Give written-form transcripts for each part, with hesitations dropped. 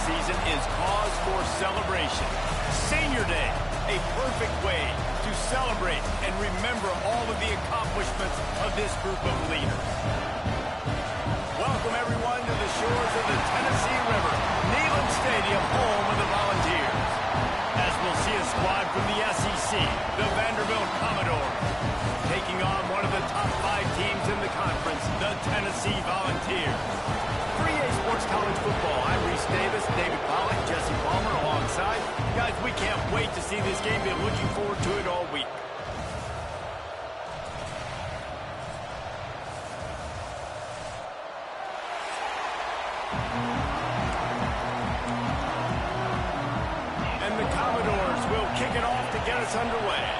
season is cause for celebration. Senior Day, a perfect way to celebrate and remember all of the accomplishments of this group of leaders. Welcome, everyone, to the shores of the Tennessee River, Neyland Stadium, home of the Volunteers. As we'll see a squad from the SEC, the Vanderbilt Commodores, taking on one of the top 5 teams in the conference, the Tennessee Volunteers. 3A Sports College Football, I'm Reese Davis, David Pollack, Jesse Palmer alongside. Guys, we can't wait to see this game. Been looking forward to it all week. And the Commodores will kick it off to get us underway.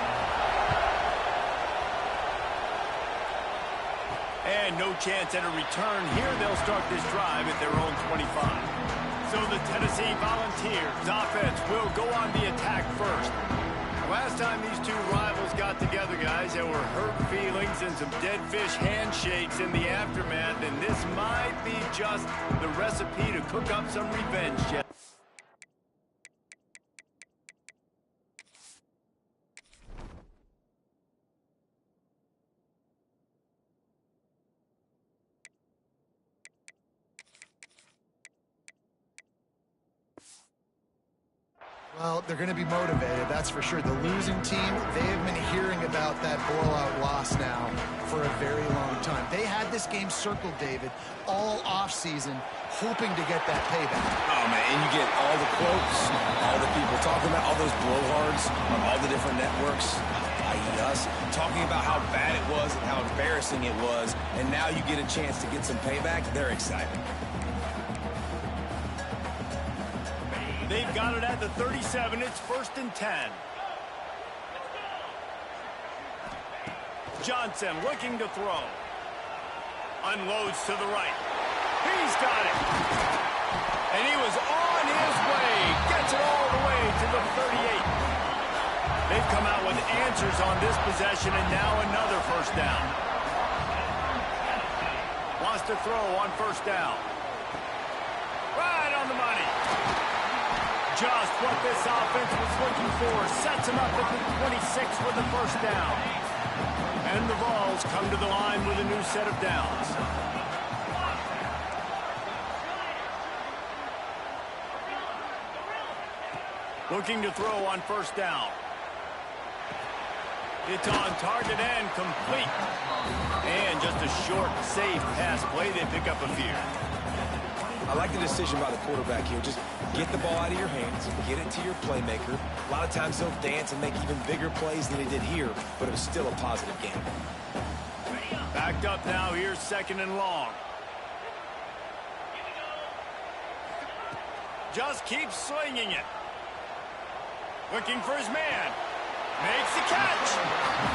And no chance at a return here. They'll start this drive at their own 25. So the Tennessee Volunteers offense will go on the attack first. Last time these two rivals got together, guys, there were hurt feelings and some dead fish handshakes in the aftermath, and this might be just the recipe to cook up some revenge, Jeff. Well, they're going to be motivated, that's for sure. The losing team, they have been hearing about that blowout loss now for a very long time. They had this game circled, David, all offseason, hoping to get that payback. Oh, man, and you get all the quotes, all the people talking about, all those blowhards on all the different networks, i.e. us, talking about how bad it was and how embarrassing it was, and now you get a chance to get some payback. They're excited. They've got it at the 37. It's 1st and 10. Johnson looking to throw. Unloads to the right. He's got it. And he was on his way. Gets it all the way to the 38. They've come out with answers on this possession, and now another first down. Wants to throw on 1st down. Right on the money. Just what this offense was looking for. Sets him up at the 26 for the 1st down. And the Vols come to the line with a new set of downs. Looking to throw on 1st down. It's on target and complete. And just a short, safe pass play. They pick up a few. I like the decision by the quarterback here. Just get the ball out of your hands, get it to your playmaker. A lot of times they'll dance and make even bigger plays than he did here, but it was still a positive game. Backed up now. Here's 2nd and long. Just keeps swinging it. Looking for his man. Makes the catch.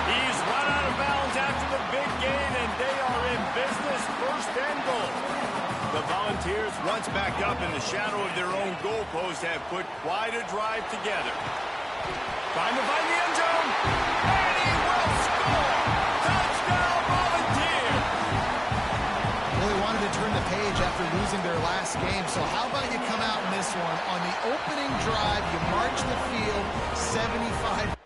He's run out of bounds after the big gain, and they are in business. 1st and goal. The Volunteers, once backed up in the shadow of their own goalpost, have put quite a drive together. Trying to find the end zone. And he will score. Touchdown, Volunteers. Well, they wanted to turn the page after losing their last game, so how about you come out in this one? On the opening drive, you march the field 75.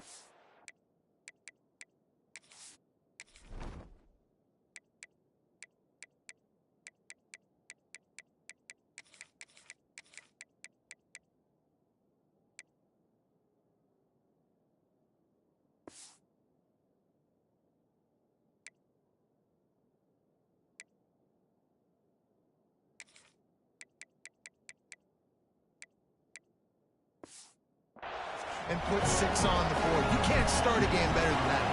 And put 6 on the board. You can't start a game better than that.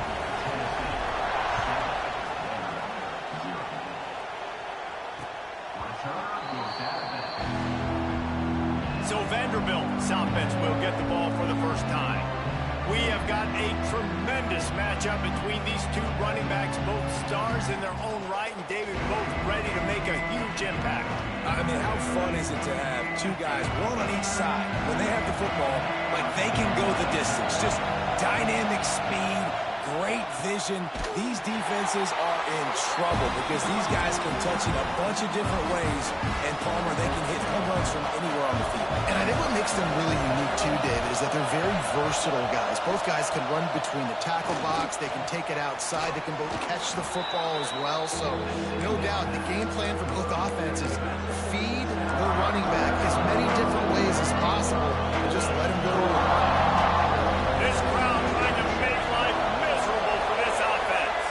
So Vanderbilt's offense will get the ball for the 1st time. We have got a tremendous matchup between these two running backs, both stars in their own right, and David, both ready to make a huge impact. I mean, how fun is it to have two guys, one on each side, when they have the football, like they can go the distance. Just dynamic speed, great vision. These defenses are in trouble because these guys can touch it a bunch of different ways, and Palmer, they can hit home runs from anywhere on the field. they're very versatile guys. Both guys can run between the tackle box. They can take it outside. They can both catch the football as well. So, no doubt, the game plan for both offenses, feed the running back as many different ways as possible and just let him go around. This crowd trying to make life miserable for this offense.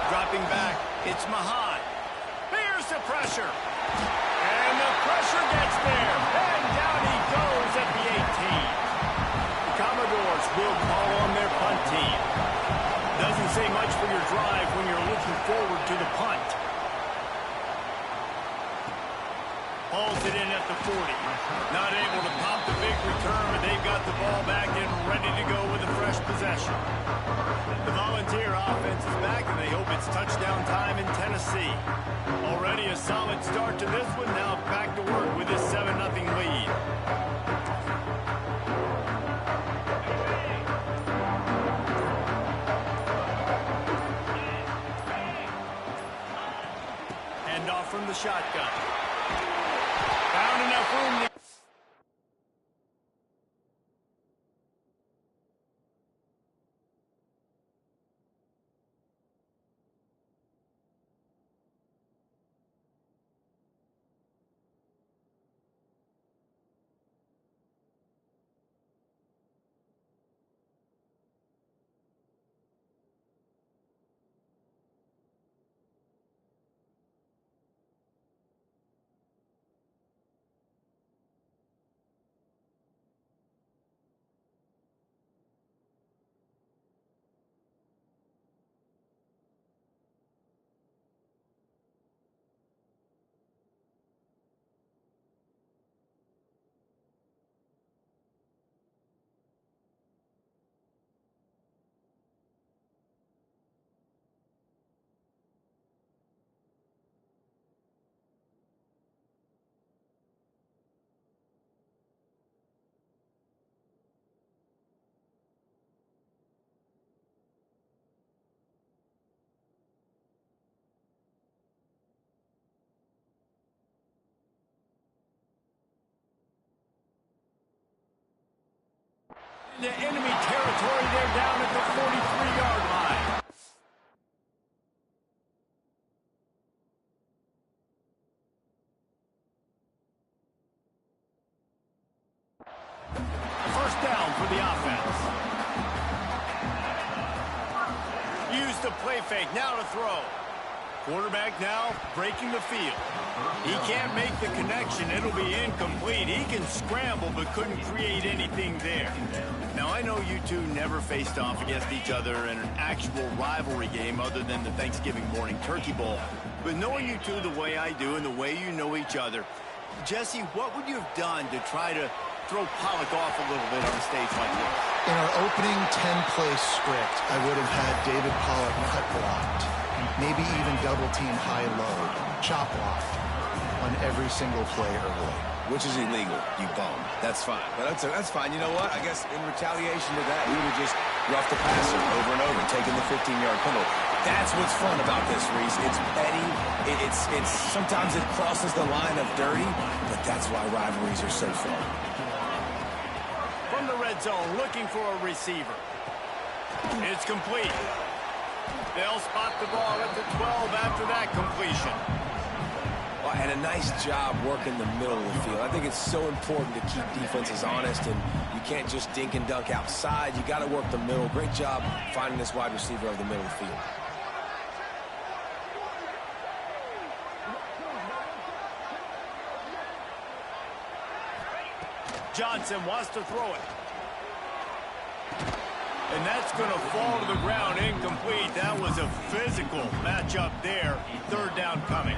Dropping back, it's Mahan. Here's the pressure. And the pressure gets there. And down he goes at the 18. The Commodores will call on their punt team. Doesn't say much for your drive when you're looking forward to the punt. Hauls it in at the 40. Not able to pop the big return, but they've got the ball back and ready to go with a fresh possession. The Volunteer offense is back, and they hope it's touchdown time in Tennessee. Already a solid start to this one. Now back to work with this 7-0 lead. Hand off from the shotgun. Found enough room to... The enemy territory, they're down at the 43-yard line. First down for the offense. Use the play fake, now to throw. Quarterback now breaking the field. He can't make the connection. It'll be incomplete. He can scramble but couldn't create anything there. Now, I know you two never faced off against each other in an actual rivalry game other than the Thanksgiving morning turkey bowl. But knowing you two the way I do and the way you know each other, Jesse, what would you have done to try to throw Pollock off a little bit on a stage like this? In our opening 10-play script, I would have had David Pollock cut blocked. Maybe even double team high-low, chop blocked on every single play early. Which is illegal, you bum. That's fine. But that's fine. You know what? I guess in retaliation to that, we would have just roughed the passer over and over, taking the 15-yard penalty. That's what's fun about this, Reese. It's petty. It's sometimes it crosses the line of dirty, but that's why rivalries are so fun. From the red zone, looking for a receiver. It's complete. They'll spot the ball at the 12 after that completion. Well, and a nice job working the middle of the field. I think it's so important to keep defenses honest, and you can't just dink and dunk outside. You got to work the middle. Great job finding this wide receiver of the middle of the field. Johnson wants to throw it. And that's going to fall to the ground incomplete. That was a physical matchup there. Third down coming.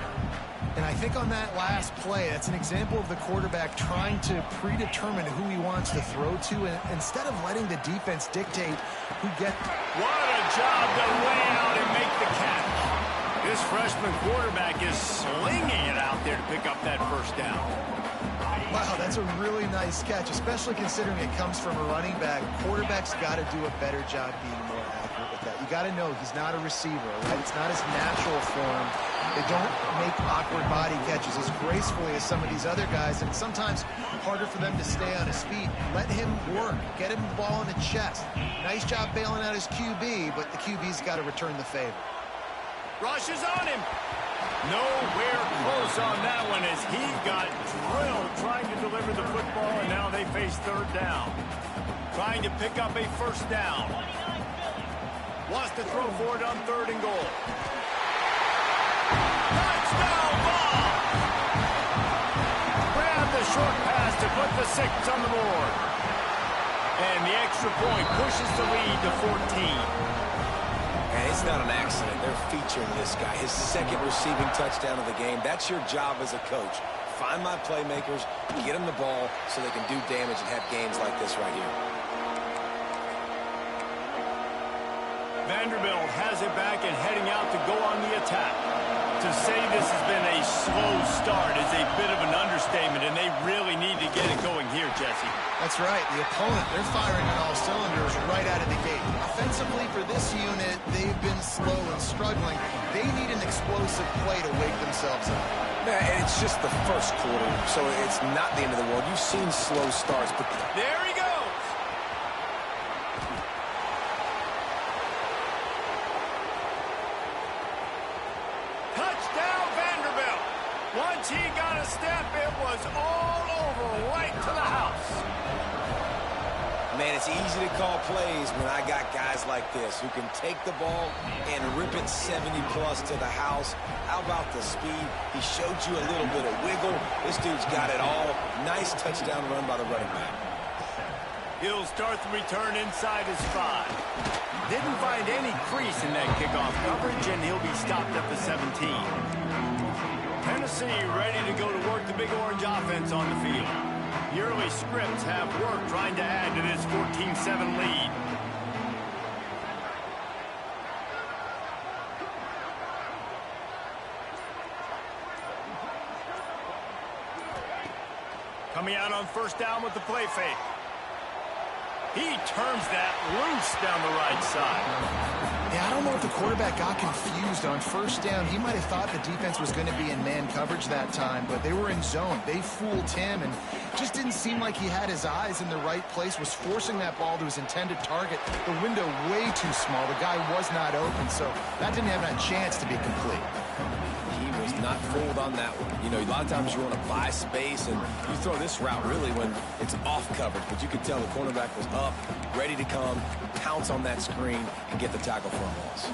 And I think on that last play, that's an example of the quarterback trying to predetermine who he wants to throw to, and instead of letting the defense dictate who gets. What a job to lay out and make the catch. This freshman quarterback is slinging it out there to pick up that first down. Wow, that's a really nice catch, especially considering it comes from a running back. Quarterback's got to do a better job being more accurate. accurate with that. You got to know he's not a receiver, right? It's not his natural form. They don't make awkward body catches as gracefully as some of these other guys, and it's sometimes harder for them to stay on his feet. Let him work. Get him the ball in the chest. Nice job bailing out his QB, but the QB's got to return the favor. Rush is on him. Nowhere close on that one as he got drilled trying to deliver the football, and now they face third down. Trying to pick up a first down. Wants to throw for it on 3rd and goal. Touchdown ball! Grab the short pass to put the 6 on the board. And the extra point pushes the lead to 14. And it's not an accident. They're featuring this guy. His 2nd receiving touchdown of the game. That's your job as a coach. Find my playmakers, get them the ball so they can do damage and have games like this right here. Vanderbilt has it back and heading out to go on the attack. To say this has been a slow start is a bit of an understatement, and they really need to get it going here, Jesse. That's right. The opponent, they're firing on all cylinders right out of the gate. Offensively for this unit, they've been slow and struggling. They need an explosive play to wake themselves up. Yeah, and it's just the first quarter, so it's not the end of the world. You've seen slow starts, but there he goes. Touchdown, Vanderbilt. Once he got a step, it was all over right to the house. Man, it's easy to call plays when I got guys like this who can take the ball and rip it 70-plus to the house. How about the speed? He showed you a little bit of wiggle. This dude's got it all. Nice touchdown run by the running back. He'll start the return inside his 5. Didn't find any crease in that kickoff coverage, and he'll be stopped at the 17. Tennessee ready to go to work the Big Orange offense on the field. The early scripts have worked trying to add to this 14-7 lead. Coming out on first down with the play fake. He turns that loose down the right side. Yeah, I don't know if the quarterback got confused on first down. He might have thought the defense was going to be in man coverage that time, but they were in zone. They fooled him, and just didn't seem like he had his eyes in the right place, was forcing that ball to his intended target. The window way too small. The guy was not open, so that didn't have a chance to be complete. He was not fooled on that one. You know, a lot of times you want to buy space, and you throw this route really when it's off coverage, but you could tell the cornerback was up, ready to come, pounce on that screen, and get the tackle for a loss.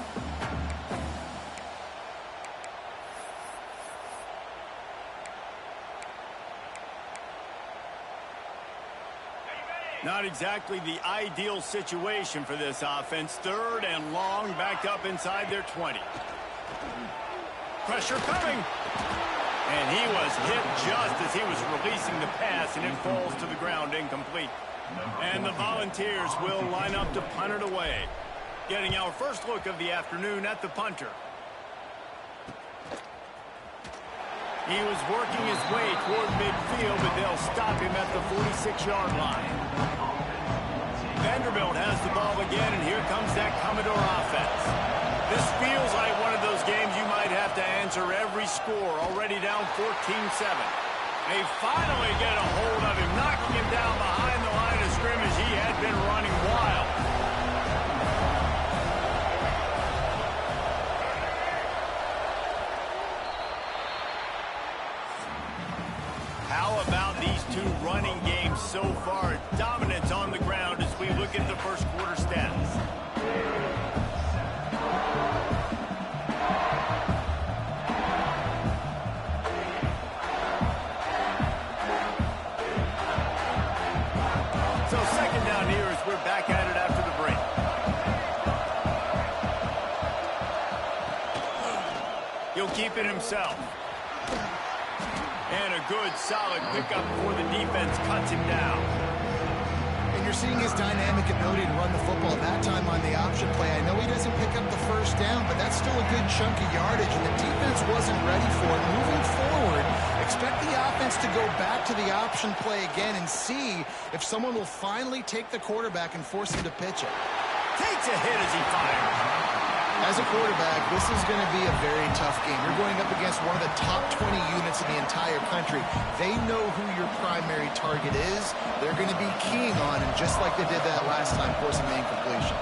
Not exactly the ideal situation for this offense. 3rd and long, backed up inside their 20. Pressure coming. And he was hit just as he was releasing the pass, and it falls to the ground incomplete. And the Volunteers will line up to punt it away. Getting our first look of the afternoon at the punter. He was working his way toward midfield, but they'll stop him at the 46-yard line. Vanderbilt has the ball again, and here comes that Commodore offense. This feels like one of those games you might have to answer every score, already down 14-7. They finally get a hold of him, knocking him down behind the line of scrimmage. He had been running wild. How about these two running games so far? Dominance on the ground as we look at the first quarter stats. So second down here as we're back at it after the break. He'll keep it himself. And a good, solid pickup before the defense cuts him down. And you're seeing his dynamic ability to run the football that time on the option play. I know he doesn't pick up the first down, but that's still a good chunk of yardage, and the defense wasn't ready for it. Moving forward, expect the offense to go back to the option play again and see if someone will finally take the quarterback and force him to pitch it. Takes a hit as he fires. As a quarterback, this is going to be a very tough game. You're going up against one of the top 20 units in the entire country. They know who your primary target is. They're going to be keying on him, just like they did that last time, forcing the incompletion.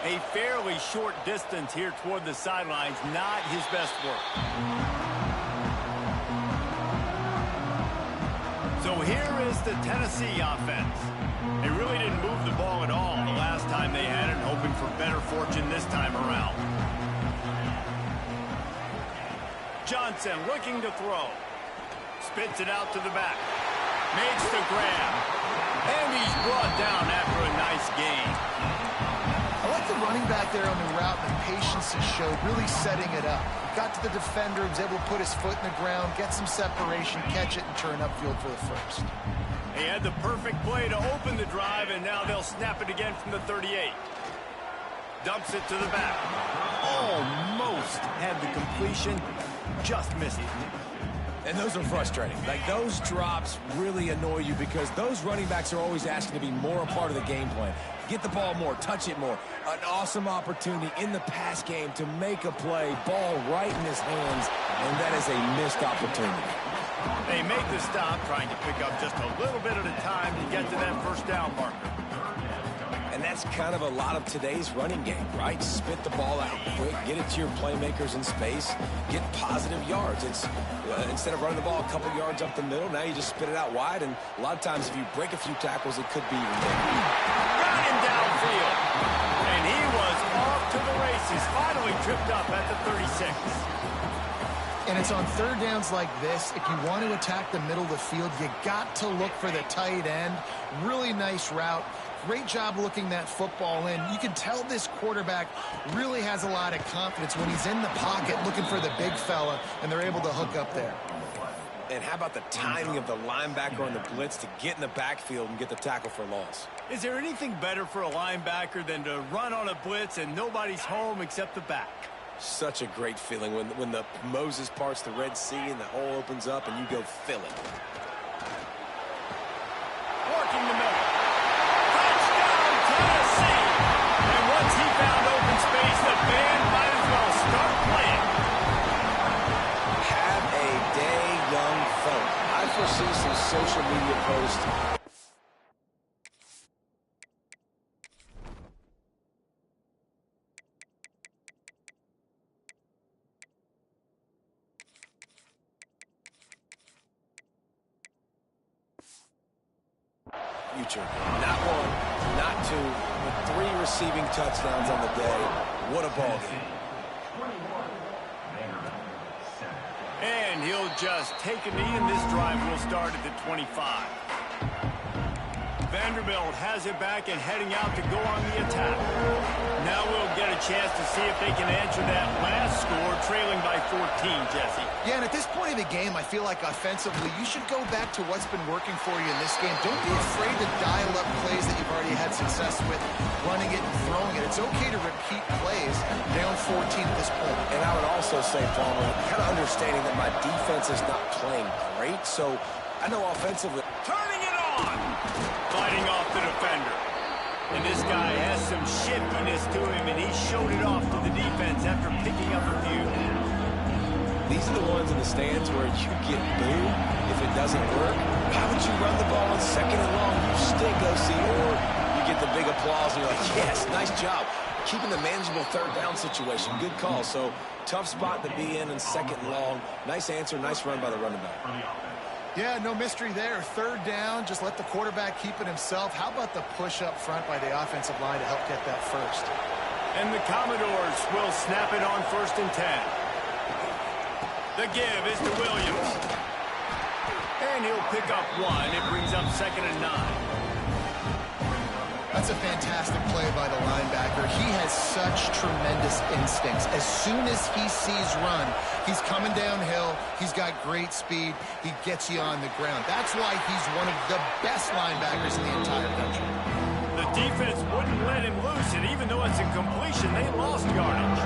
A fairly short distance here toward the sidelines, not his best work. So here is the Tennessee offense. They really didn't move the ball at all the last time they had it, hoping for better fortune this time around. Johnson looking to throw. Spits it out to the back. Makes the grab. And he's brought down after a nice gain. I like the running back there on the route and the patience he showed, really setting it up. Got to the defender, was able to put his foot in the ground, get some separation, catch it, and turn upfield for the first. He had the perfect play to open the drive, and now they'll snap it again from the 38. Dumps it to the back. Almost had the completion, just missed it. And those are frustrating. Like, those drops really annoy you because those running backs are always asking to be more a part of the game plan. Get the ball more, touch it more. An awesome opportunity in the pass game to make a play, ball right in his hands, and that is a missed opportunity. They make the stop, trying to pick up just a little bit at a time to get to that first down marker. And that's kind of a lot of today's running game, right? Spit the ball out quick, get it to your playmakers in space, get positive yards. It's instead of running the ball a couple yards up the middle, now you just spit it out wide, and a lot of times if you break a few tackles, it could be even bigger. Got him downfield, and he was off to the races, finally tripped up at the 36. And it's on third downs like this, if you want to attack the middle of the field, you got to look for the tight end. Really nice route. Great job looking that football in. You can tell this quarterback really has a lot of confidence when he's in the pocket looking for the big fella, and they're able to hook up there. And how about the timing of the linebacker on the blitz to get in the backfield and get the tackle for loss? Is there anything better for a linebacker than to run on a blitz and nobody's home except the back? Such a great feeling when the Moses parts the Red Sea and the hole opens up and you go fill it. Working the middle. Touchdown, Tennessee! And once he found open space, the band might as well start playing. Have a day, young fella. I foresee some social media posts. Future. Not one, not two, but 3 receiving touchdowns on the day. What a ball game. And he'll just take a knee, and this drive will start at the 25. Vanderbilt has it back and heading out to go on the attack. Now we'll get a chance to see if they can answer that last score, trailing by 14, Jesse. Yeah, and at this point of the game, I feel like offensively, you should go back to what's been working for you in this game. Don't be afraid to dial up plays that you've already had success with, running it and throwing it. It's okay to repeat plays. They own 14 at this point. And I would also say, Palmer, kind of understanding that my defense is not playing great, so I know offensively. Turning it on! Fighting off the defender. And this guy has some shiftiness to him, and he showed it off to the defense after picking up a few. These are the ones in the stands where you get booed if it doesn't work. How would you run the ball on 2nd and long? You stink, OC. Or you get the big applause, and you're like, yes, nice job. Keeping the manageable 3rd down situation. Good call. So, tough spot to be in 2nd and long. Nice answer, nice run by the running back. Yeah, no mystery there. 3rd down, just let the quarterback keep it himself. How about the push up front by the offensive line to help get that first? And the Commodores will snap it on 1st and 10. The give is to Williams. And he'll pick up 1. It brings up 2nd and 9. That's a fantastic play by the linebacker. He has such tremendous instincts. As soon as he sees run, he's coming downhill. He's got great speed. He gets you on the ground. That's why he's one of the best linebackers in the entire country. The defense wouldn't let him loose, and even though it's a completion, they lost yardage.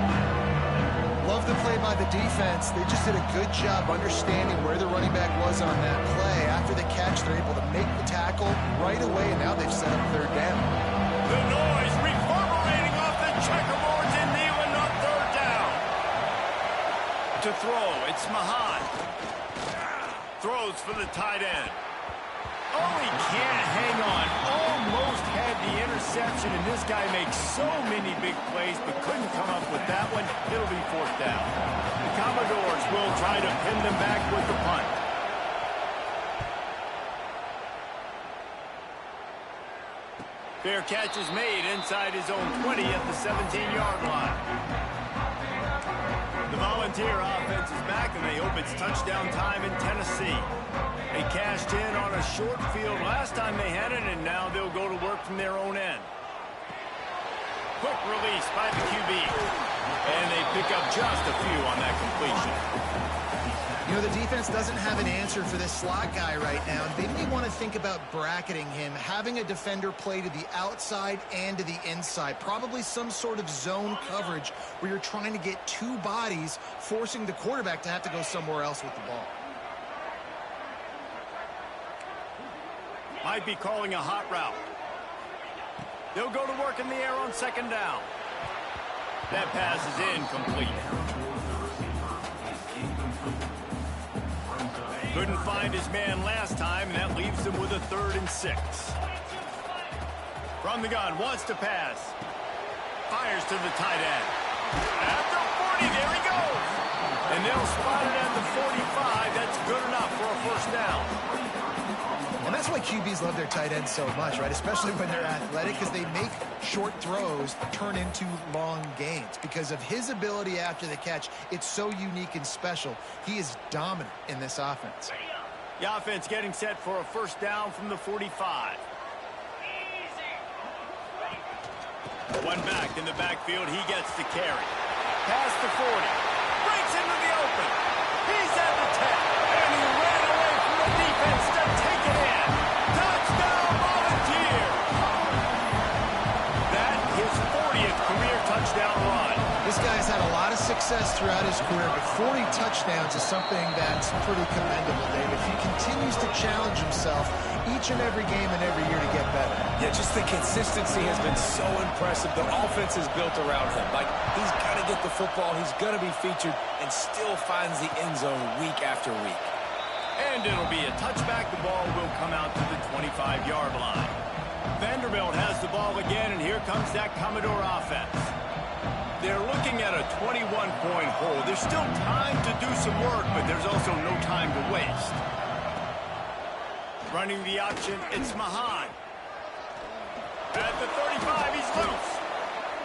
Love the play by the defense. They just did a good job understanding where the running back was on that play. After the catch, catch. They're able to make the tackle right away, and now they've set up third down. The noise reverberating off the checkerboards in Neyland on third down. To throw, it's Mahan. Throws for the tight end. Oh, he can't hang on. Almost had the interception, and this guy makes so many big plays, but couldn't come up with that one. It'll be fourth down. The Commodores will try to pin them back with the punt. Fair catch is made inside his own 20 at the 17-yard line. The Volunteer offense is back, and they hope it's touchdown time in Tennessee. They cashed in on a short field last time they had it, and now they'll go to work from their own end. Quick release by the QB. And they pick up just a few on that completion. You know, the defense doesn't have an answer for this slot guy right now. They may want to think about bracketing him, having a defender play to the outside and to the inside. Probably some sort of zone coverage where you're trying to get two bodies, forcing the quarterback to have to go somewhere else with the ball. Might be calling a hot route. They'll go to work in the air on second down. That pass is incomplete. Couldn't find his man last time, and that leaves him with a 3rd and 6. From the gun, wants to pass. Fires to the tight end. At the 40, there he goes. And they'll spot it at the 45. That's good enough for a first down. And that's why QBs love their tight ends so much, right? Especially when they're athletic, because they make short throws turn into long gains. Because of his ability after the catch, it's so unique and special. He is dominant in this offense. The offense getting set for a first down from the 45. One back in the backfield, he gets the carry. Past the 40. Breaks into the open. He's at the 10. And he ran away from the defense to take it in. Touchdown, Volunteer! That his 40th career touchdown run. This guy's had a lot of success throughout his career, but 40 touchdowns is something that's pretty commendable, David. He continues to challenge himself each and every game and every year to get better. Yeah, just the consistency has been so impressive. The offense is built around him. Like, he's got to get the football, he's going to be featured, and still finds the end zone week after week. And it'll be a touchback. The ball will come out to the 25-yard line. Vanderbilt has the ball again, and here comes that Commodore offense. They're looking at a 21-point hole. There's still time to do some work, but there's also no time to waste. Running the option, it's Mahan. At the 35, he's loose.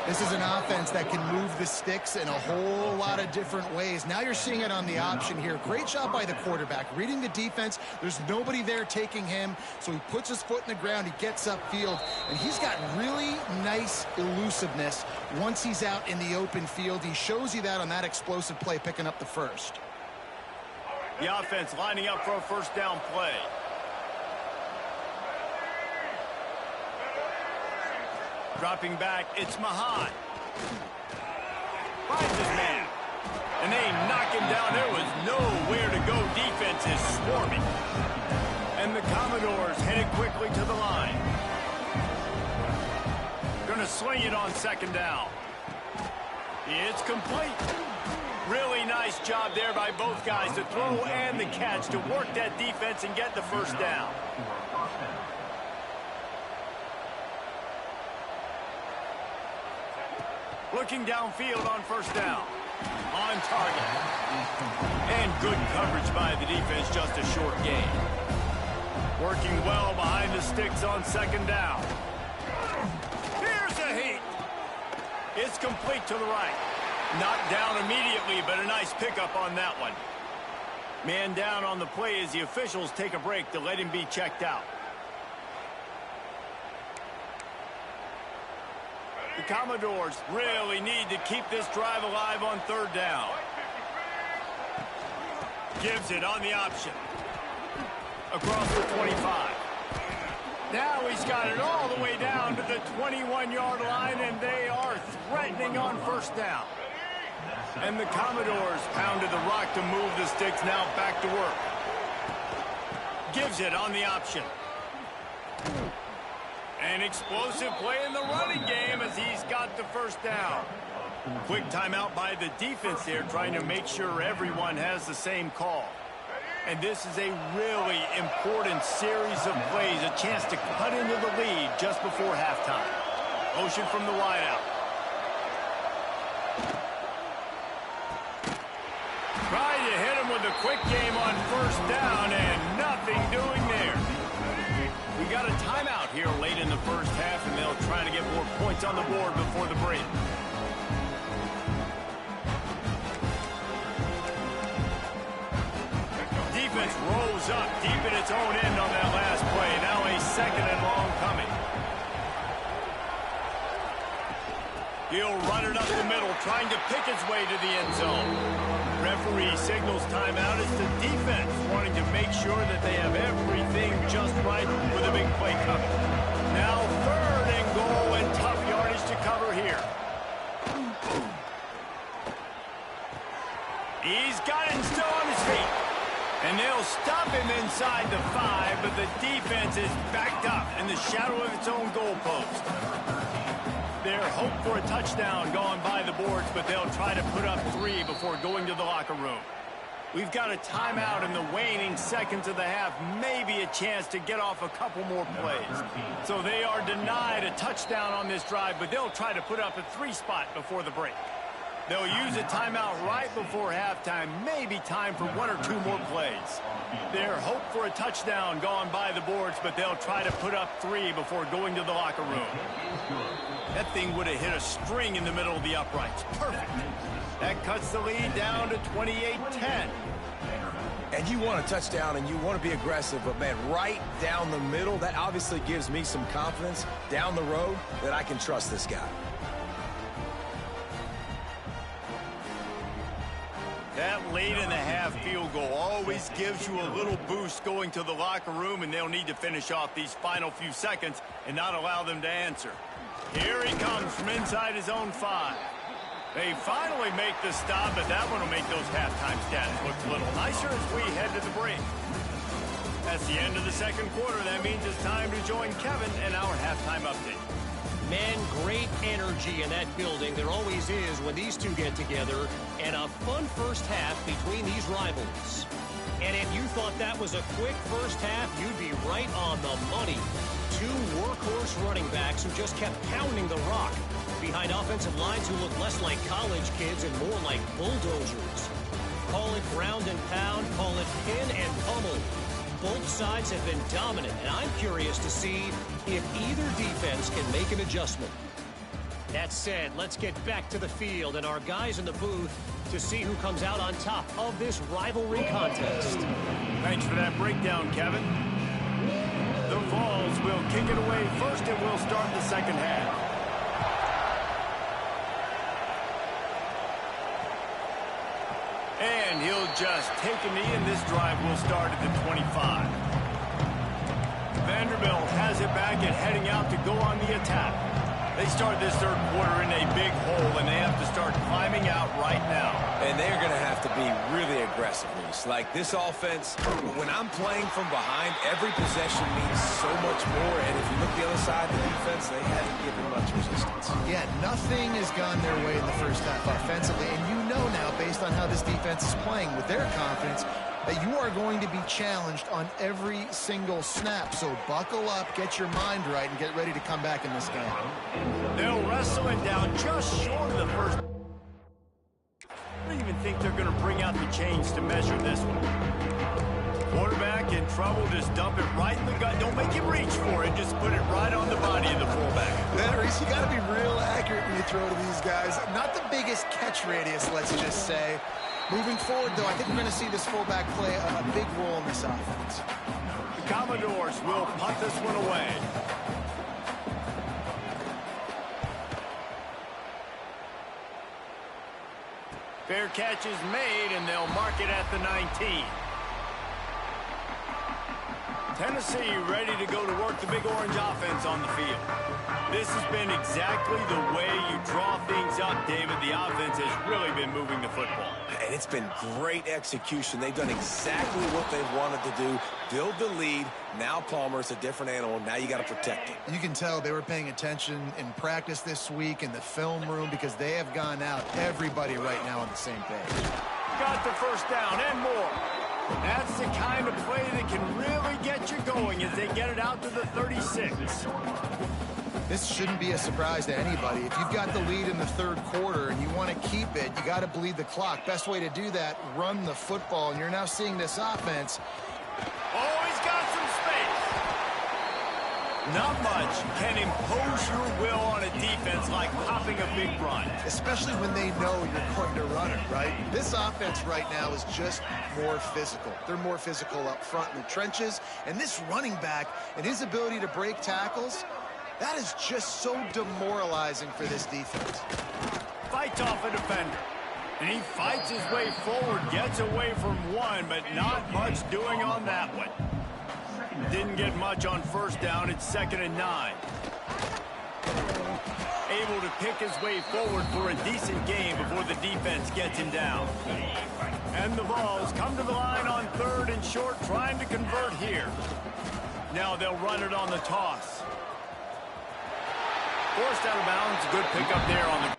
This is an offense that can move the sticks in a whole lot of different ways. Now you're seeing it on the option here. Great job by the quarterback. Reading the defense, there's nobody there taking him, so he puts his foot in the ground, he gets upfield, and he's got really nice elusiveness once he's out in the open field. He shows you that on that explosive play, picking up the first. The offense lining up for a first down play. Dropping back, it's Mahan. Finds his man. And they knock him down. There was nowhere to go. Defense is swarming. And the Commodores headed quickly to the line. Gonna swing it on second down. It's complete. Really nice job there by both guys to throw and the catch to work that defense and get the first down. Looking downfield on first down. On target. And good coverage by the defense, just a short gain. Working well behind the sticks on second down. Here's a heat. It's complete to the right. Knocked down immediately, but a nice pickup on that one. Man down on the play as the officials take a break to let him be checked out. The Commodores really need to keep this drive alive on third down. Gives it on the option. Across the 25. Now he's got it all the way down to the 21-yard line, and they are threatening on first down. And the Commodores pounded the rock to move the sticks, now back to work. Gives it on the option. An explosive play in the running game as he's got the first down. Quick timeout by the defense there, trying to make sure everyone has the same call. And this is a really important series of plays, a chance to cut into the lead just before halftime. Motion from the wideout. Trying to hit him with a quick game on first down, and nothing doing there. We got a timeout here late in the first half, and they'll try to get more points on the board before the break. Defense rolls up deep in its own end on that last play. Now a second and long coming. He'll run it up the middle, trying to pick its way to the end zone. Referee signals timeout as the defense wanting to make sure that they have everything just right with a big play coming. Now third and goal, and tough yardage to cover here. He's got it still on his feet. And they'll stop him inside the 5, but the defense is backed up in the shadow of its own goalpost. Their hope for a touchdown going by the boards, but they'll try to put up 3 before going to the locker room. We've got a timeout in the waning seconds of the half, maybe a chance to get off a couple more plays. So they are denied a touchdown on this drive, but they'll try to put up a 3 spot before the break. They'll use a timeout right before halftime, maybe time for 1 or 2 more plays. Their hope for a touchdown gone by the boards, but they'll try to put up 3 before going to the locker room. That thing would have hit a string in the middle of the uprights. Perfect. That cuts the lead down to 28-10. And you want a touchdown and you want to be aggressive, but man, right down the middle, that obviously gives me some confidence down the road that I can trust this guy. That late in the half field goal always gives you a little boost going to the locker room, and they'll need to finish off these final few seconds and not allow them to answer. Here he comes from inside his own 5. They finally make the stop, but that one will make those halftime stats look a little nicer as we head to the break. That's the end of the second quarter. That means it's time to join Kevin in our halftime update. Man, great energy in that building. There always is when these two get together. And a fun first half between these rivals. And if you thought that was a quick first half, you'd be right on the money. 2 workhorse running backs who just kept pounding the rock behind offensive lines who look less like college kids and more like bulldozers. Call it ground and pound, call it pin and pummel. Both sides have been dominant, and I'm curious to see if either defense can make an adjustment. That said, let's get back to the field and our guys in the booth to see who comes out on top of this rivalry contest. Thanks for that breakdown, Kevin. The Vols will kick it away first, and we'll start the second half. And he'll just take a knee, and this drive will start at the 25. Vanderbilt has it back and heading out to go on the attack. They start this third quarter in a big hole, and they have to start climbing out right now. And they're going to have to be really aggressive. Like this offense, when I'm playing from behind, every possession means so much more. And if you look the other side of the defense, they haven't given much resistance. Yeah, nothing has gone their way in the first half offensively. And you know now, based on how this defense is playing with their confidence, that you are going to be challenged on every single snap. So buckle up, get your mind right, and get ready to come back in this game. They'll wrestle it down just short of the first. I don't even think they're going to bring out the chains to measure this one. Quarterback in trouble, just dump it right in the gut. Don't make him reach for it. Just put it right on the body of the fullback. Yeah, Reese, you got to be real accurate when you throw to these guys. Not the biggest catch radius, let's just say. Moving forward, though, I think we're going to see this fullback play a big role in this offense. The Commodores will punt this one away. Fair catch is made, and they'll mark it at the 19. Tennessee ready to go to work the Big Orange offense on the field. This has been exactly the way you draw things up, David. The offense has really been moving the football. And it's been great execution. They've done exactly what they've wanted to do. Build the lead. Now Palmer's a different animal. Now you got to protect it. You can tell they were paying attention in practice this week in the film room because they have gone out, everybody right now on the same page. Got the first down and more. That's the kind of play that can really get you going as they get it out to the 36. This shouldn't be a surprise to anybody. If you've got the lead in the third quarter and you want to keep it, you got to bleed the clock. Best way to do that, run the football. And you're now seeing this offense. Oh, he's got some space. Not much can impose your will on a defense like popping a big run. Especially when they know you're going to run it, right? This offense right now is just more physical. They're more physical up front in the trenches. And this running back and his ability to break tackles, that is just so demoralizing for this defense. Fights off a defender. And he fights his way forward, gets away from one, but not much doing on that one. Didn't get much on first down. It's 2nd and 9. Able to pick his way forward for a decent game before the defense gets him down. And the Vols come to the line on 3rd and short, trying to convert here. Now they'll run it on the toss. Forced out of bounds. Good pickup there on the...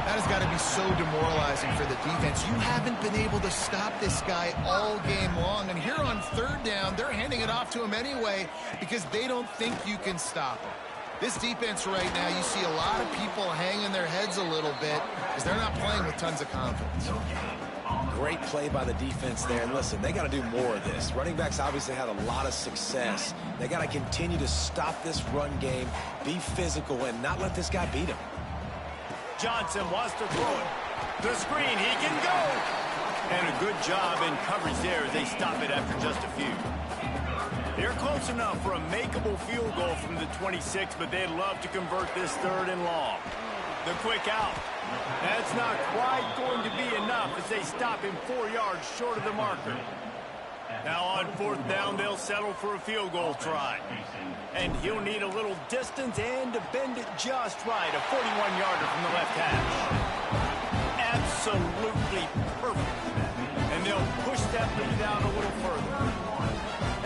That has got to be so demoralizing for the defense. You haven't been able to stop this guy all game long. And here on 3rd down, they're handing it off to him anyway because they don't think you can stop him. This defense right now, you see a lot of people hanging their heads a little bit because they're not playing with tons of confidence. Great play by the defense there. And listen, they got to do more of this. Running backs obviously had a lot of success. They got to continue to stop this run game, be physical, and not let this guy beat him. Johnson wants to throw it. The screen, he can go. And a good job in coverage there as they stop it after just a few. They're close enough for a makeable field goal from the 26, but they'd love to convert this 3rd and long. The quick out. That's not quite going to be enough as they stop him 4 yards short of the marker. Now on 4th down, they'll settle for a field goal try. And he'll need a little distance and to bend it just right. A 41-yarder from the left hash. Absolutely perfect. And they'll push that lead out a little further.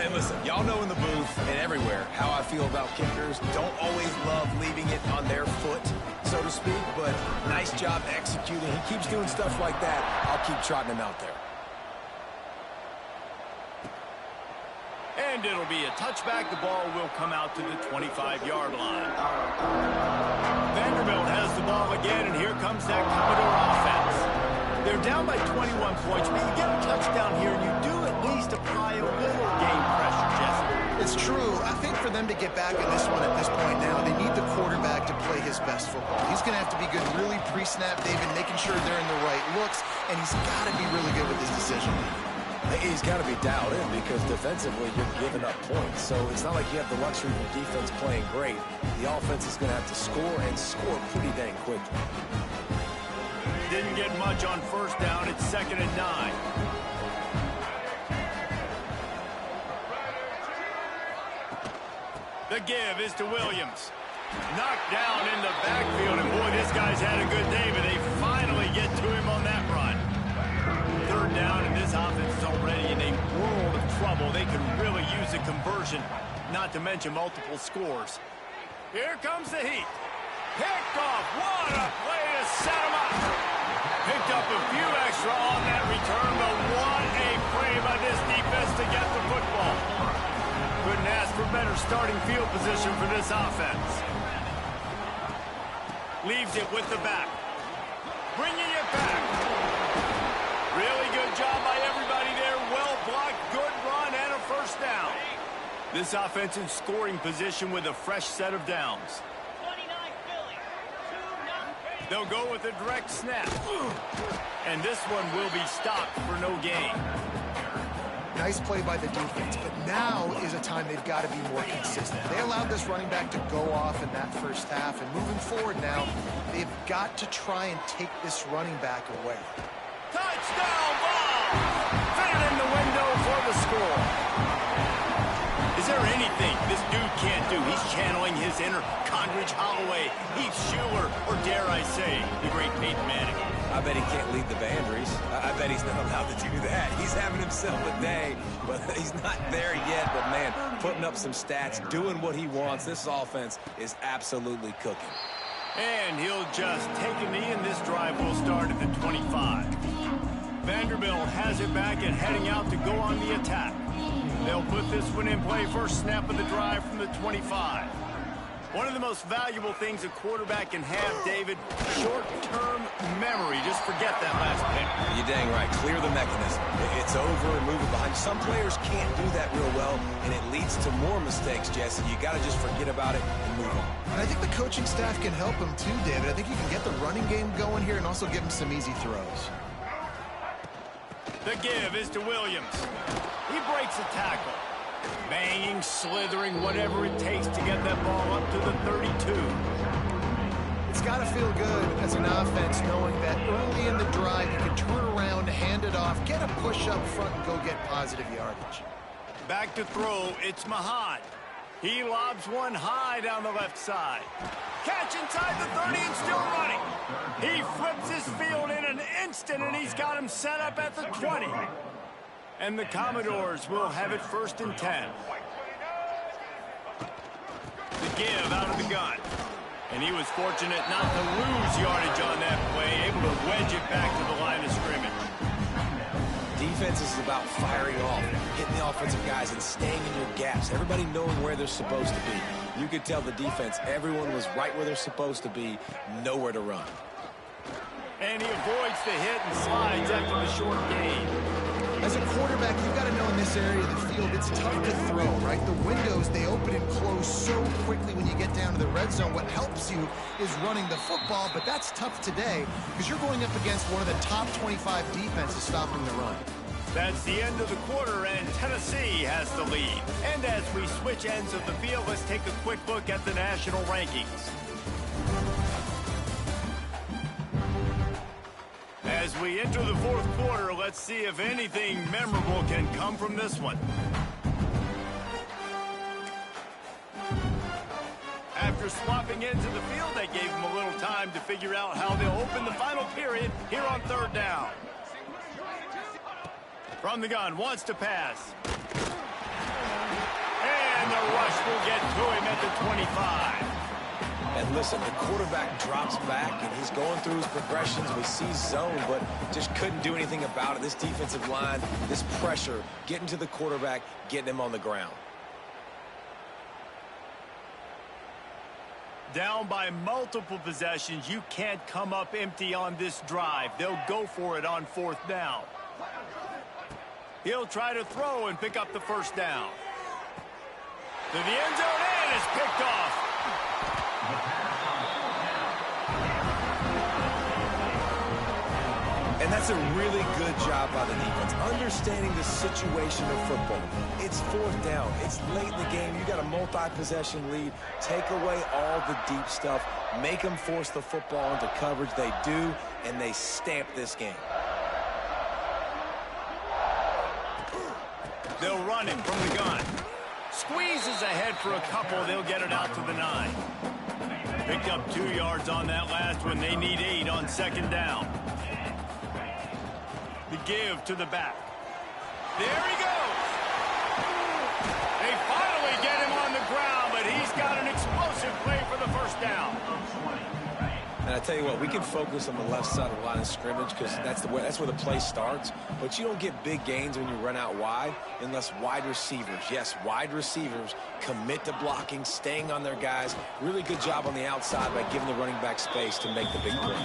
And listen, y'all know in the booth and everywhere how I feel about kickers. Don't always love leaving it on their foot, so to speak, but nice job executing. He keeps doing stuff like that. I'll keep trotting him out there. And it'll be a touchback. The ball will come out to the 25-yard line. Vanderbilt has the ball again, and here comes that Commodore offense. They're down by 21 points, but you get a touchdown here, and you do at least apply a little game pressure, Jesse. It's true. I think for them to get back in this one at this point now, they need the quarterback to play his best football. He's going to have to be good really pre-snap, David, making sure they're in the right looks, and he's got to be really good with his decision. He's got to be dialed in because defensively you're giving up points. So it's not like you have the luxury of defense playing great. The offense is going to have to score and score pretty dang quickly. Didn't get much on first down. It's 2nd and 9. The give is to Williams. Knocked down in the backfield, and boy, this guy's had a good day, but they finally get to him on that run. 3rd down, and this offense is already in a world of trouble. They could really use a conversion, not to mention multiple scores. Here comes the heat. Picked off. What a play to set him up. Picked up a few extra on that return, but what a play by this defense to get the football. Couldn't ask for better starting field position for this offense. Leaves it with the back. Bringing it back. Really good job by everybody there. Well blocked, good run, and a first down. This offense in scoring position with a fresh set of downs. They'll go with a direct snap. And this one will be stopped for no gain. nice play by the defense, but now is a time they've got to be more consistent. They allowed this running back to go off in that first half, and moving forward now, they've got to try and take this running back away. Touchdown ball! Fit in the window for the score. Is there anything this dude can't do? He's channeling his inner Condredge Holloway, Heath Schuler, or dare I say, the great Peyton Manning. I bet he can't lead the boundaries. I bet he's not allowed to do that. He's having himself a day, but he's not there yet. But, man, putting up some stats, doing what he wants. This offense is absolutely cooking. And he'll just take a knee, and this drive will start at the 25. Vanderbilt has it back and heading out to go on the attack. They'll put this one in play first snap of the drive from the 25. One of the most valuable things a quarterback can have, David, short-term memory. Just forget that last pick. You're dang right. Clear the mechanism. It's over and moving behind. Some players can't do that real well, and it leads to more mistakes, Jesse. You got to just forget about it and move on. And I think the coaching staff can help him too, David. I think you can get the running game going here and also give him some easy throws. The give is to Williams. He breaks a tackle. Banging, slithering, whatever it takes to get that ball up to the 32. It's got to feel good as an offense knowing that early in the drive you can turn around, hand it off, get a push up front, and go get positive yardage. Back to throw, it's Mahad. He lobs one high down the left side. Catch inside the 30 and still running. He flips his field in an instant, and he's got him set up at the 20. And the Commodores will have it 1st and 10. The give out of the gun. And he was fortunate not to lose yardage on that play, able to wedge it back to the line of scrimmage. Defense is about firing off, hitting the offensive guys, and staying in your gaps. Everybody knowing where they're supposed to be. You could tell the defense, everyone was right where they're supposed to be, nowhere to run. And he avoids the hit and slides after the short gain. As a quarterback, you've got to know in this area of the field, it's tough to throw, right? The windows, they open and close so quickly when you get down to the red zone. What helps you is running the football, but that's tough today because you're going up against one of the top 25 defenses stopping the run. That's the end of the quarter, and Tennessee has the lead. And as we switch ends of the field, let's take a quick look at the national rankings. As we enter the fourth quarter, let's see if anything memorable can come from this one. After swapping into the field, they gave them a little time to figure out how they'll open the final period here on 3rd down. From the gun, wants to pass. And the rush will get to him at the 25. And listen, the quarterback drops back, and he's going through his progressions. We see zone, but just couldn't do anything about it. This defensive line, this pressure, getting to the quarterback, getting him on the ground. Down by multiple possessions, you can't come up empty on this drive. They'll go for it on 4th down. He'll try to throw and pick up the 1st down. To the end zone, and it's picked off. And that's a really good job by the defense, understanding the situation of football. It's 4th down. It's late in the game. You got a multi-possession lead. Take away all the deep stuff. Make them force the football into coverage. They do, and they stamp this game. They'll run him from the gun. Squeezes ahead for a couple. They'll get it out to the 9. Picked up 2 yards on that last one. They need 8 on 2nd down. The give to the back. There he goes. They finally get him on the ground, but he's got an explosive play for the 1st down. And I tell you what, we can focus on the left side of the line of scrimmage because that's where the play starts. But you don't get big gains when you run out wide unless wide receivers, yes, wide receivers, commit to blocking, staying on their guys. Really good job on the outside by giving the running back space to make the big play.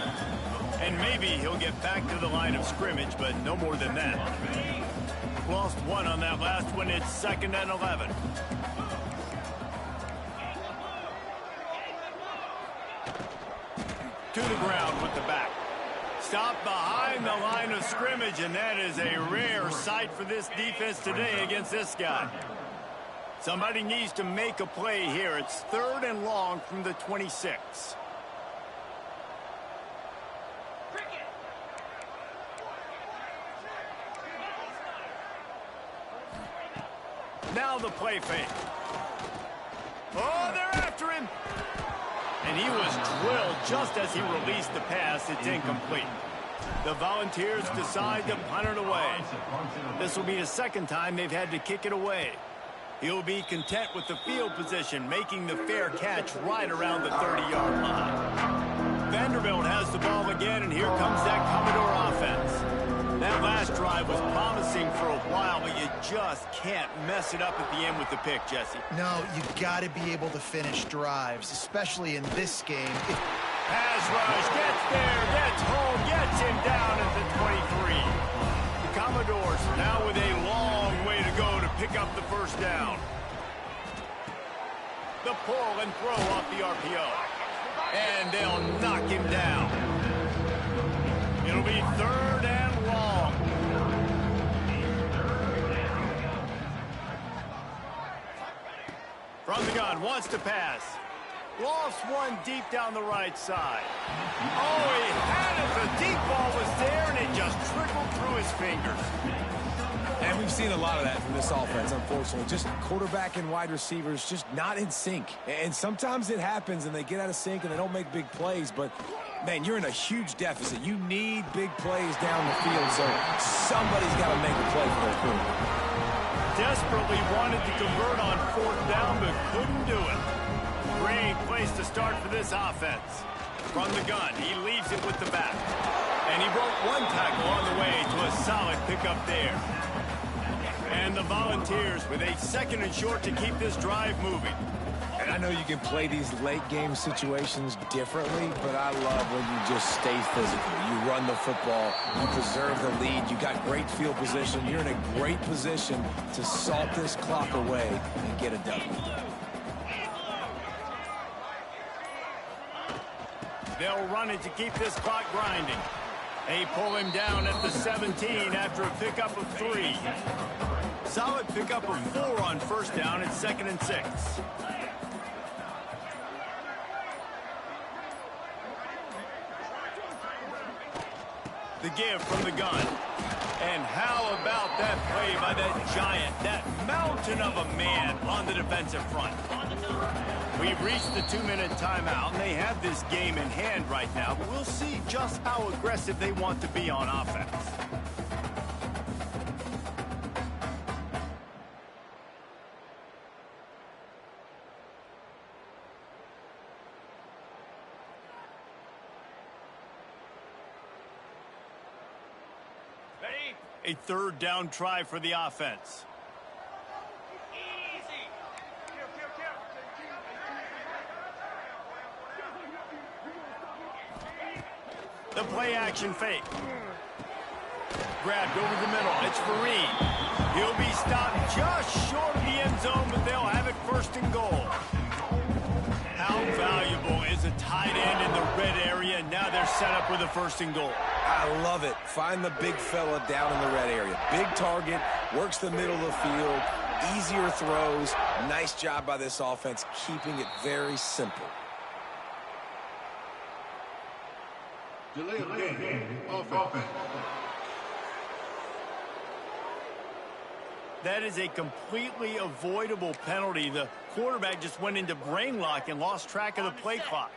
And maybe he'll get back to the line of scrimmage, but no more than that. Lost 1 on that last one. It's 2nd and 11. To the ground with the back. Stop behind the line of scrimmage, and that is a rare sight for this defense today against this guy. Somebody needs to make a play here. It's 3rd and long from the 26. Now the play fake. Oh, they're after him. And he was drilled just as he released the pass. It's incomplete. The Volunteers decide to punt it away. This will be the second time they've had to kick it away. He'll be content with the field position, making the fair catch right around the 30-yard line. Vanderbilt has the ball again, and here comes that Commodore offense. That last drive was promising for a while, but you just can't mess it up at the end with the pick, Jesse. No, you got to be able to finish drives, especially in this game. Pass rush, gets there, gets home, gets him down at the 23. The Commodores now with a long way to go to pick up the first down. The pull and throw off the RPO. And they'll knock him down. It'll be 3rd and long. From the gun, wants to pass. Lost one deep down the right side. Oh, he had it. The deep ball was there, and it just trickled through his fingers. And we've seen a lot of that from this offense, unfortunately. Just quarterback and wide receivers just not in sync. And sometimes it happens, and they get out of sync, and they don't make big plays. But, man, you're in a huge deficit. You need big plays down the field, so somebody's got to make a play for their crew. Desperately wanted to convert on 4th down, but couldn't do it. Great place to start for this offense. From the gun, he leaves it with the back. And he broke one tackle on the way to a solid pickup there. And the Volunteers with a 2nd and short to keep this drive moving. And I know you can play these late-game situations differently, but I love when you just stay physical. You run the football, you preserve the lead, you got great field position, you're in a great position to salt this clock away and get a W. They'll run it to keep this clock grinding. They pull him down at the 17 after a pickup of 3. Solid pickup of 4 on 1st down. It's 2nd and 6. The give from the gun. And how about that play by that giant, that mountain of a man on the defensive front? We've reached the 2-minute timeout, and they have this game in hand right now, but we'll see just how aggressive they want to be on offense. A 3rd down try for the offense. The play action fake. Grabbed over the middle. It's Fareed. He'll be stopped just short of the end zone, but they'll have it 1st and goal. How valuable is a tight end in the red area? Now they're set up with a 1st and goal. I love it. Find the big fella down in the red area. Big target, works the middle of the field, easier throws. Nice job by this offense, keeping it very simple. Delay of game. Offense. That is a completely avoidable penalty. The quarterback just went into brain lock and lost track of the play clock.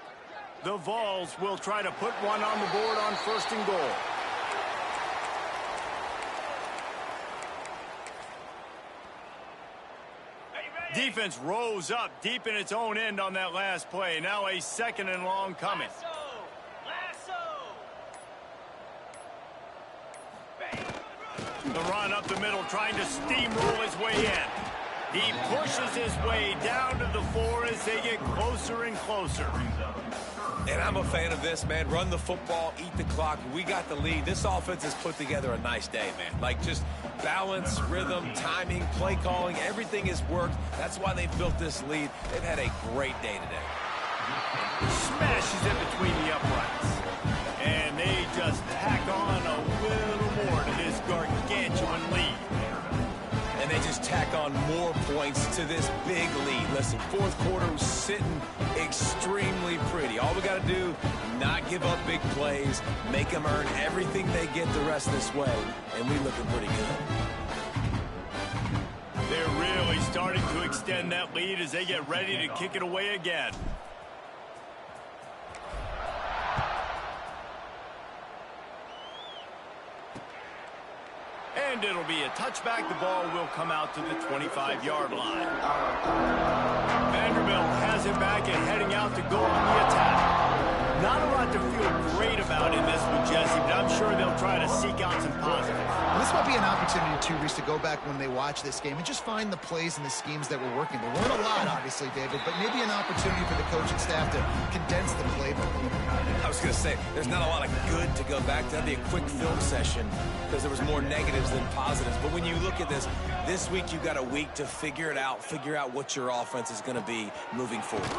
The Vols will try to put one on the board on 1st and goal. Defense rose up deep in its own end on that last play. Now a 2nd and long coming. The run up the middle, trying to steamroll his way in. He pushes his way down to the 4 as they get closer and closer. And I'm a fan of this, man. Run the football, eat the clock. We got the lead. This offense has put together a nice day, man. Like, just balance, rhythm, timing, play calling, everything has worked. That's why they've built this lead. They've had a great day today. Smashes it between the uprights. And they just tack on a little more to this gargantuan lead. And they just tack on more points to this big lead. Listen, fourth quarter was sitting extremely pretty. All we got to do, not give up big plays, make them earn everything they get the rest of this way, and we looking pretty good. They're really starting to extend that lead as they get ready to kick it away again. And it'll be a touchback. The ball will come out to the 25-yard line. Vanderbilt has it back and heading out to go on the attack. Not a lot to feel great about in this one, Jesse, but I'm sure they'll try to seek out some positives. Well, this might be an opportunity, too, Reese, to go back when they watch this game and just find the plays and the schemes that were working. There weren't a lot, obviously, David, but maybe an opportunity for the coaching staff to condense the playbook. I was going to say, there's not a lot of good to go back to. That'd be a quick film session because there was more negatives than positives. But when you look at this week you got a week to figure it out, figure out what your offense is going to be moving forward.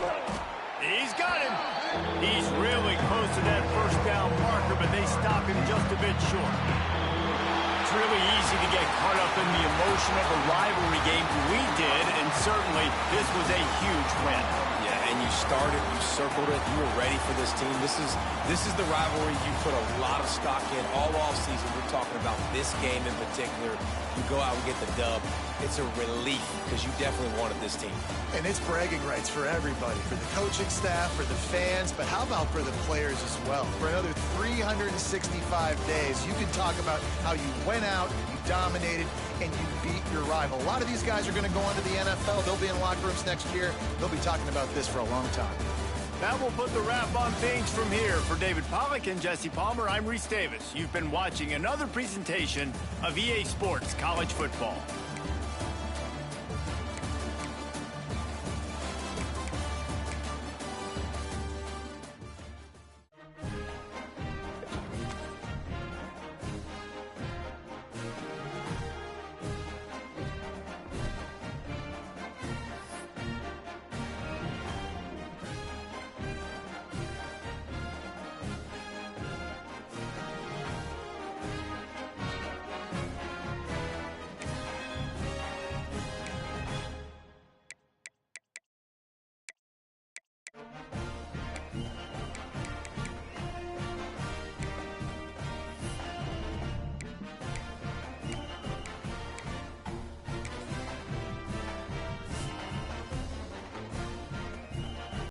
He's got him. He's really close to that first down marker, but they stop him just a bit short. It's really easy to get caught up in the emotion of a rivalry game. We did, and certainly this was a huge win. Yeah, and you started, you circled it, you were ready for this team. This is the rivalry you put a lot of stock in all offseason. We're talking about this game in particular. You go out and get the dub. It's a relief because you definitely wanted this team. And it's bragging rights for everybody, for the coaching staff, for the fans, but how about for the players as well? For another 365 days, you can talk about how you went out, you dominated, and you beat your rival. A lot of these guys are going to go into the NFL. They'll be in locker rooms next year. They'll be talking about this for a long time. That will put the wrap on things from here. For David Pollack and Jesse Palmer, I'm Reese Davis. You've been watching another presentation of EA Sports College Football.